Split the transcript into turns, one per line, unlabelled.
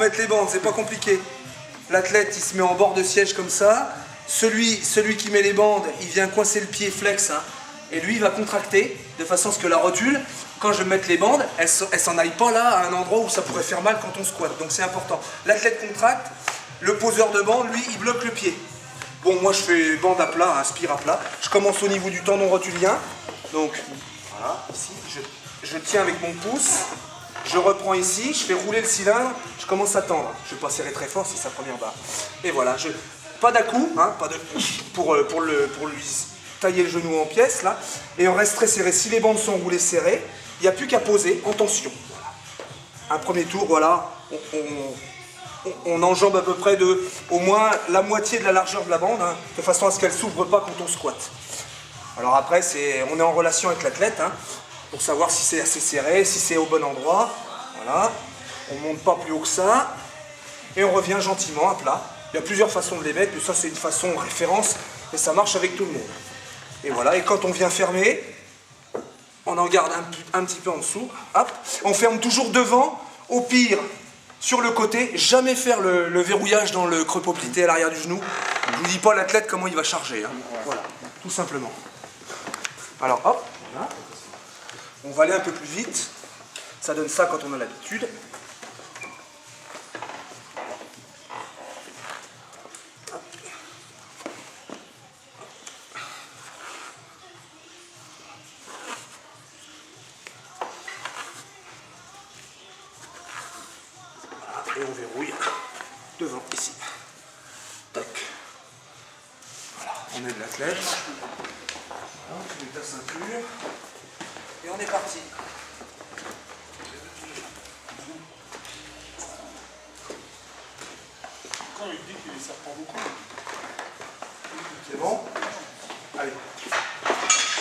mettre les bandes, c'est pas compliqué. L'athlète, il se met en bord de siège comme ça. Celui qui met les bandes, il vient coincer le pied flex, hein, et lui, il va contracter de façon à ce que la rotule, quand je vais mettre les bandes, elle s'en aille pas là à un endroit où ça pourrait faire mal quand on squatte. Donc c'est important. L'athlète contracte, le poseur de bande, lui, il bloque le pied. Bon, moi je fais bande à plat, hein, spire à plat. Je commence au niveau du tendon rotulien. Donc voilà, ici, je tiens avec mon pouce. Je reprends ici, je fais rouler le cylindre, je commence à tendre. Je ne vais pas serrer très fort, c'est sa première barre. Et voilà, pas d'à-coup, hein, pour lui tailler le genou en pièces, là. Et on reste très serré. Si les bandes sont roulées serrées, il n'y a plus qu'à poser en tension. Voilà. Un premier tour, voilà, on enjambe à peu près au moins la moitié de la largeur de la bande, hein, de façon à ce qu'elle ne s'ouvre pas quand on squatte. Alors après, on est en relation avec l'athlète, hein, pour savoir si c'est assez serré, si c'est au bon endroit. Voilà. On ne monte pas plus haut que ça. Et on revient gentiment à plat. Il y a plusieurs façons de les mettre, mais ça c'est une façon référence, et ça marche avec tout le monde. Et voilà, et quand on vient fermer, on en garde un petit peu en dessous. Hop. On ferme toujours devant, au pire, sur le côté. Jamais faire le verrouillage dans le creux poplité à l'arrière du genou. Je ne vous dis pas l'athlète comment il va charger. Hein. Voilà, tout simplement. Alors hop, voilà. On va aller un peu plus vite. Ça donne ça quand on a l'habitude. Et on verrouille devant, ici. Tac. Voilà, on est de l'athlète. Tu mets ta ceinture. Et on est parti.
Quand il dit qu'il ne sert pas beaucoup.